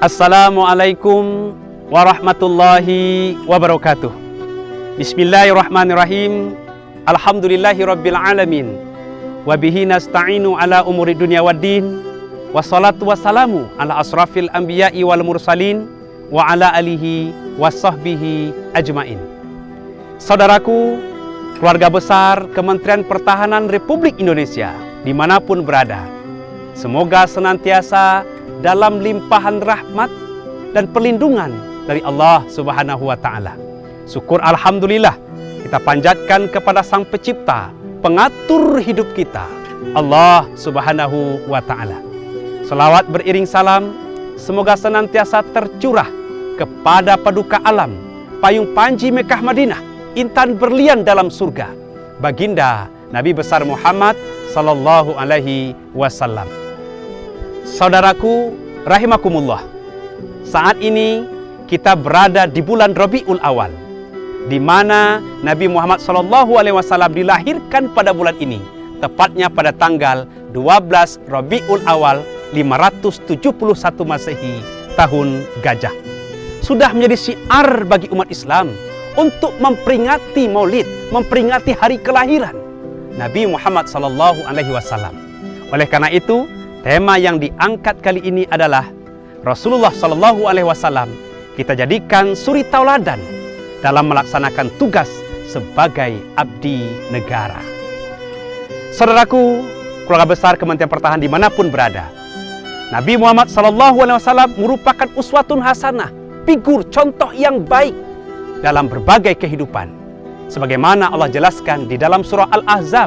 Assalamualaikum warahmatullahi wabarakatuh. Bismillahirrahmanirrahim. Alhamdulillahi rabbil alamin. Wabihi nasta'inu ala umuri dunia waddin. Wassalatu wassalamu ala asrafil anbiya'i wal mursalin. Wa ala alihi wassahbihi ajmain. Saudaraku, keluarga besar Kementerian Pertahanan Republik Indonesia dimanapun berada, semoga senantiasa dalam limpahan rahmat dan perlindungan dari Allah Subhanahu wa Ta'ala. Syukur alhamdulillah kita panjatkan kepada Sang Pencipta, pengatur hidup kita, Allah Subhanahu wa Ta'ala. Selawat beriring salam semoga senantiasa tercurah kepada paduka alam, payung panji Mekah Madinah, intan berlian dalam surga, baginda Nabi besar Muhammad sallallahu alaihi wasallam. Saudaraku rahimakumullah, saat ini kita berada di bulan Rabiul Awal, di mana Nabi Muhammad sallallahu alaihi wasallam dilahirkan pada bulan ini, tepatnya pada tanggal 12 Rabiul Awal 571 Masehi, tahun Gajah. Sudah menjadi syiar bagi umat Islam untuk memperingati Maulid, memperingati hari kelahiran Nabi Muhammad sallallahu alaihi wasallam. Oleh karena itu, tema yang diangkat kali ini adalah Rasulullah sallallahu alaihi wasallam kita jadikan suri tauladan dalam melaksanakan tugas sebagai abdi negara. Saudaraku, keluarga besar Kementerian Pertahanan dimanapun berada, Nabi Muhammad sallallahu alaihi wasallam merupakan uswatun hasanah, figur contoh yang baik dalam berbagai kehidupan, sebagaimana Allah jelaskan di dalam surah Al-Ahzab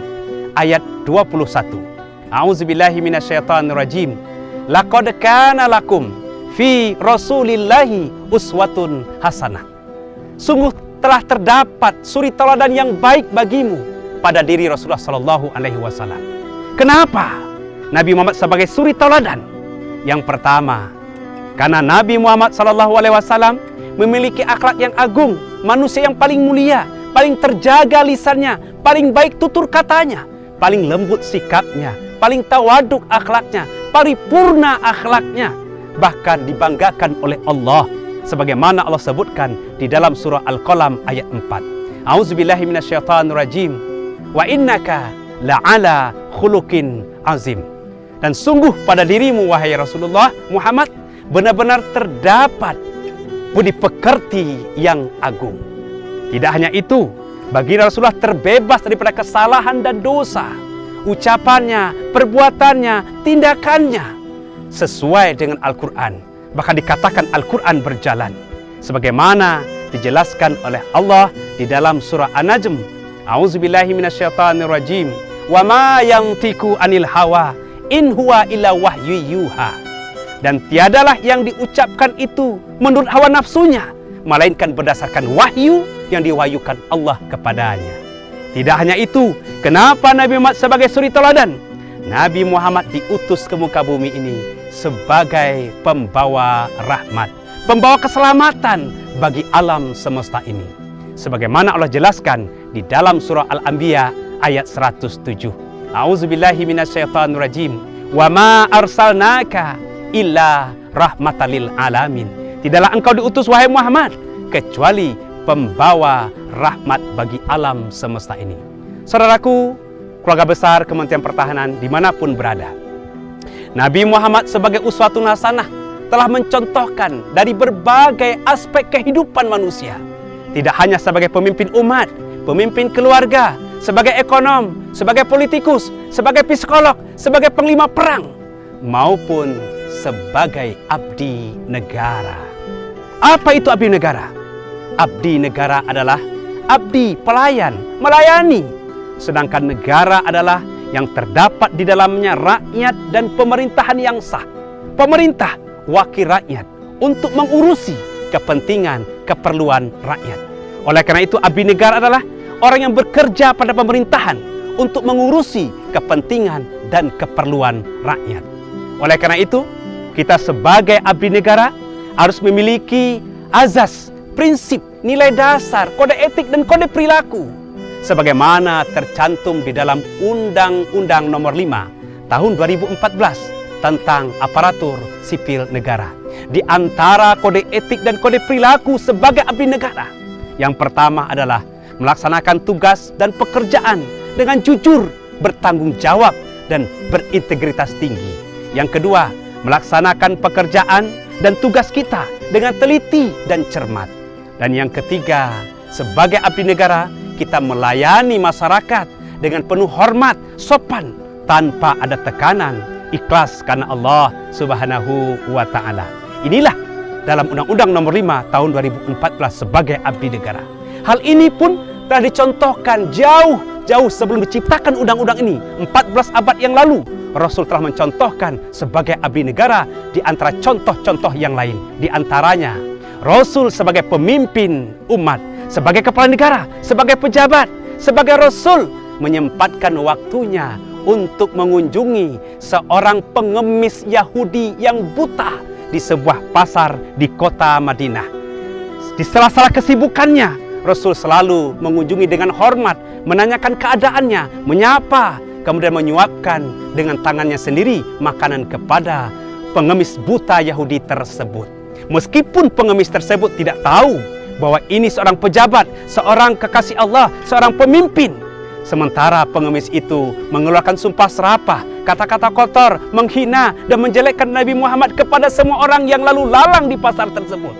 ayat 21. A'udzubillahi minasyaitonirrajim. Laqad kana lakum fi Rasulillahi uswatun hasanah. Sungguh telah terdapat suri tauladan yang baik bagimu pada diri Rasulullah sallallahu alaihi wasallam. Kenapa Nabi Muhammad sebagai suri tauladan? Yang pertama, karena Nabi Muhammad sallallahu alaihi wasallam memiliki akhlak yang agung, manusia yang paling mulia, paling terjaga lisannya, paling baik tutur katanya, paling lembut sikapnya, paling tawaduk akhlaknya, paripurna akhlaknya, bahkan dibanggakan oleh Allah sebagaimana Allah sebutkan di dalam surah Al-Qalam ayat 4. A'udzubillahi minasyaitonirrajim. Wa innaka la'ala khuluqin azim. Dan sungguh pada dirimu wahai Rasulullah Muhammad benar-benar terdapat budi pekerti yang agung. Tidak hanya itu, bagi Rasulullah terbebas daripada kesalahan dan dosa. Ucapannya, perbuatannya, tindakannya sesuai dengan Al-Quran. Bahkan dikatakan Al-Quran berjalan, sebagaimana dijelaskan oleh Allah di dalam surah An-Najm. A'udzubillahi minasyaitonirrajim. Wa ma yantiqu anil hawa in huwa illa wahyu yuha. Dan tiadalah yang diucapkan itu menurut hawa nafsunya, melainkan berdasarkan wahyu yang diwahyukan Allah kepadanya. Tidak hanya itu, kenapa Nabi Muhammad sebagai suri tauladan? Nabi Muhammad diutus ke muka bumi ini sebagai pembawa rahmat, pembawa keselamatan bagi alam semesta ini. Sebagaimana Allah jelaskan di dalam surah Al-Anbiya ayat 107. A'udzubillahi minasyaitonirrajim. Wa ma arsalnaka illa rahmatalil alamin. Tidaklah engkau diutus wahai Muhammad kecuali pembawa rahmat bagi alam semesta ini. Saudaraku, keluarga besar Kementerian Pertahanan dimanapun berada, Nabi Muhammad sebagai uswatun hasanah telah mencontohkan dari berbagai aspek kehidupan manusia. Tidak hanya sebagai pemimpin umat, pemimpin keluarga, sebagai ekonom, sebagai politikus, sebagai psikolog, sebagai panglima perang, maupun sebagai abdi negara. Apa itu abdi negara? Abdi negara adalah abdi, pelayan, melayani. Sedangkan negara adalah yang terdapat di dalamnya rakyat dan pemerintahan yang sah. Pemerintah wakil rakyat untuk mengurusi kepentingan, keperluan rakyat. Oleh karena itu abdi negara adalah orang yang bekerja pada pemerintahan untuk mengurusi kepentingan dan keperluan rakyat. Oleh karena itu, kita sebagai abdi negara harus memiliki azas, prinsip, nilai dasar, kode etik dan kode perilaku sebagaimana tercantum di dalam Undang-Undang Nomor 5 Tahun 2014 tentang aparatur sipil negara. Di antara kode etik dan kode perilaku sebagai abdi negara, yang pertama adalah melaksanakan tugas dan pekerjaan dengan jujur, bertanggung jawab, dan berintegritas tinggi. Yang kedua, melaksanakan pekerjaan dan tugas kita dengan teliti dan cermat. Dan yang ketiga, sebagai abdi negara, kita melayani masyarakat dengan penuh hormat, sopan, tanpa ada tekanan, ikhlas karena Allah Subhanahu wa Ta'ala. Inilah dalam Undang-Undang Nomor 5 Tahun 2014 sebagai abdi negara. Hal ini pun telah dicontohkan jauh sebelum diciptakan undang-undang ini. 14 abad yang lalu, Rasul telah mencontohkan sebagai abdi negara di antara contoh-contoh yang lain. Di antaranya, Rasul sebagai pemimpin umat, sebagai kepala negara, sebagai pejabat, sebagai Rasul, menyempatkan waktunya untuk mengunjungi seorang pengemis Yahudi yang buta di sebuah pasar di kota Madinah. Di sela-sela kesibukannya, Rasul selalu mengunjungi dengan hormat, menanyakan keadaannya, menyapa, kemudian menyuapkan dengan tangannya sendiri makanan kepada pengemis buta Yahudi tersebut. Meskipun pengemis tersebut tidak tahu bahwa ini seorang pejabat, seorang kekasih Allah, seorang pemimpin. Sementara pengemis itu mengeluarkan sumpah serapah, kata-kata kotor, menghina dan menjelekkan Nabi Muhammad kepada semua orang yang lalu lalang di pasar tersebut.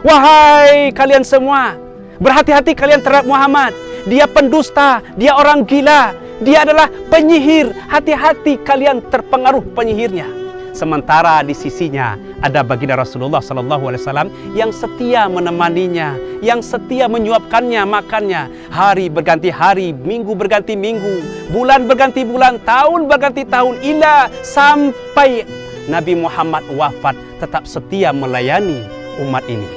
Wahai kalian semua, berhati-hati kalian terhadap Muhammad. Dia pendusta, dia orang gila, dia adalah penyihir. Hati-hati kalian terpengaruh penyihirnya. Sementara di sisinya ada baginda Rasulullah SAW yang setia menemaninya, yang setia menyuapkannya makannya. Hari berganti hari, minggu berganti minggu, bulan berganti bulan, tahun berganti tahun, ila sampai Nabi Muhammad wafat, tetap setia melayani umat ini.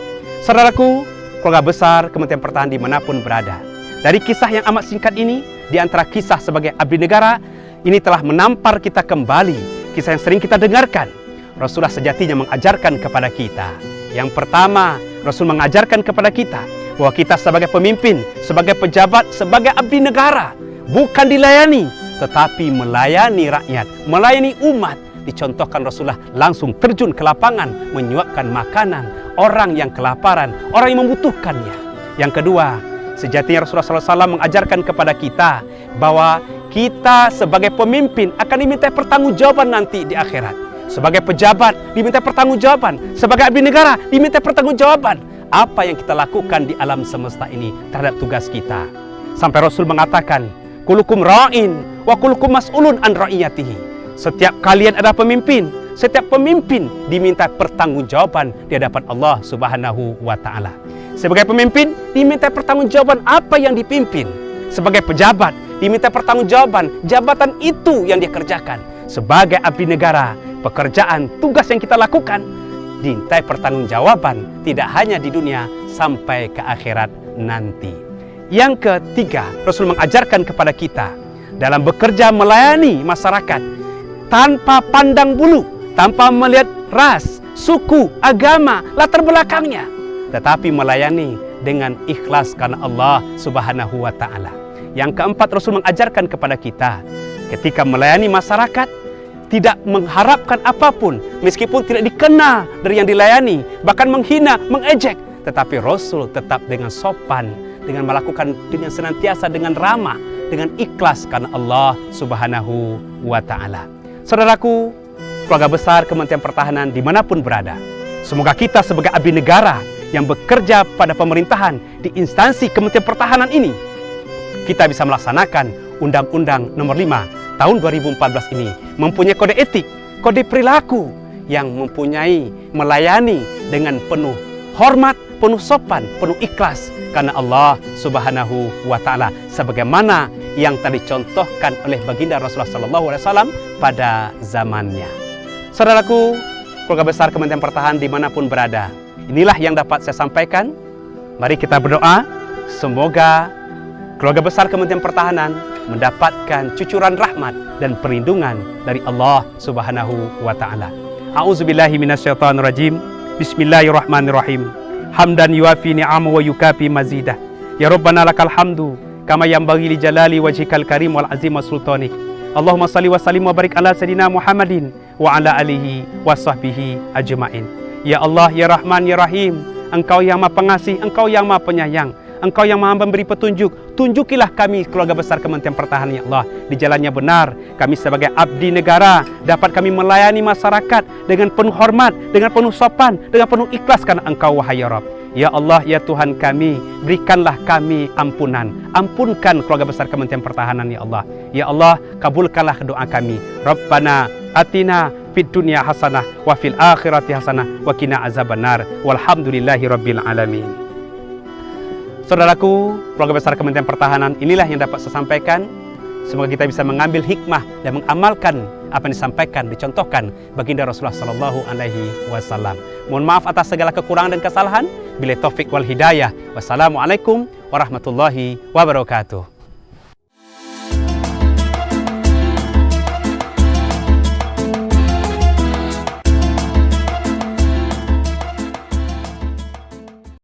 Saudaraku, keluarga besar Kementerian Pertahanan dimanapun berada, dari kisah yang amat singkat ini, di antara kisah sebagai abdi negara, ini telah menampar kita kembali kisah yang sering kita dengarkan. Rasulullah sejatinya mengajarkan kepada kita. Yang pertama, Rasul mengajarkan kepada kita bahwa kita sebagai pemimpin, sebagai pejabat, sebagai abdi negara, bukan dilayani, tetapi melayani rakyat, melayani umat. Dicontohkan Rasulullah langsung terjun ke lapangan, menyuapkan makanan orang yang kelaparan, orang yang membutuhkannya. Yang kedua, sejatinya Rasulullah SAW mengajarkan kepada kita bahwa kita sebagai pemimpin akan diminta pertanggungjawaban nanti di akhirat. Sebagai pejabat diminta pertanggungjawaban, sebagai abdi negara diminta pertanggungjawaban apa yang kita lakukan di alam semesta ini terhadap tugas kita. Sampai Rasul mengatakan, kulukum ra'in wa kulukum mas'ulun an ra'iyatihi. Setiap kalian adalah pemimpin, setiap pemimpin diminta pertanggungjawaban di hadapan Allah Subhanahu wa Ta'ala. Sebagai pemimpin diminta pertanggungjawaban apa yang dipimpin. Sebagai pejabat diminta pertanggungjawaban jabatan itu yang dia kerjakan. Sebagai abdi negara, pekerjaan, tugas yang kita lakukan dimintai pertanggungjawaban tidak hanya di dunia sampai ke akhirat nanti. Yang ketiga, Rasul mengajarkan kepada kita dalam bekerja melayani masyarakat tanpa pandang bulu, tanpa melihat ras, suku, agama, latar belakangnya, tetapi melayani dengan ikhlas karena Allah Subhanahu wa Ta'ala. Yang keempat, Rasul mengajarkan kepada kita ketika melayani masyarakat tidak mengharapkan apapun, meskipun tidak dikenal dari yang dilayani, bahkan menghina, mengejek, tetapi Rasul tetap dengan sopan, dengan melakukan dengan senantiasa dengan ramah, dengan ikhlas karena Allah Subhanahu wa Ta'ala. Saudaraku, keluarga besar Kementerian Pertahanan dimanapun berada, semoga kita sebagai abdi negara yang bekerja pada pemerintahan di instansi Kementerian Pertahanan ini, kita bisa melaksanakan Undang-Undang Nomor 5 Tahun 2014 ini, mempunyai kode etik, kode perilaku yang mempunyai melayani dengan penuh hormat, penuh sopan, penuh ikhlas karena Allah Subhanahu wa Ta'ala, sebagaimana yang tadi contohkan oleh baginda Rasulullah SAW pada zamannya. Saudaraku, keluarga besar Kementerian Pertahanan dimanapun berada, inilah yang dapat saya sampaikan. Mari kita berdoa, semoga keluarga besar Kementerian Pertahanan mendapatkan cucuran rahmat dan perlindungan dari Allah Subhanahu wa Ta'ala. A'udzubillahi minasyaitonirrajim. Bismillahirrahmanirrahim. Hamdan yuafi ni'amahu wa yukafi mazidah. Ya Rabbana lakal hamdu kama yanbaghi li jalali wajhikal karim wal azim sultanik. Allahumma salli wa sallim wa barik ala sayidina Muhammadin wa ala alihi wa sahbihi ajma'in. Ya Allah, ya Rahman, ya Rahim, Engkau yang Maha Pengasih, Engkau yang Maha Penyayang, Engkau yang Maha memberi petunjuk. Tunjukilah kami keluarga besar Kementerian Pertahanan, ya Allah, di jalannya benar. Kami sebagai abdi negara dapat kami melayani masyarakat dengan penuh hormat, dengan penuh sopan, dengan penuh ikhlas karena Engkau, wahai ya Rabb. Ya Allah, ya Tuhan kami, berikanlah kami ampunan. Ampunkan keluarga besar Kementerian Pertahanan, ya Allah. Ya Allah, kabulkanlah doa kami. Rabbana atina fid dunya hasanah wa fil akhirati hasanah wa qina azabannar. Walhamdulillahi rabbil alamin. Saudaraku, keluarga besar Kementerian Pertahanan, inilah yang dapat saya sampaikan. Semoga kita bisa mengambil hikmah dan mengamalkan apa yang disampaikan, dicontohkan baginda Rasulullah Sallallahu Alaihi Wasallam. Mohon maaf atas segala kekurangan dan kesalahan. Bila taufik wal hidayah. Wassalamualaikum warahmatullahi wabarakatuh.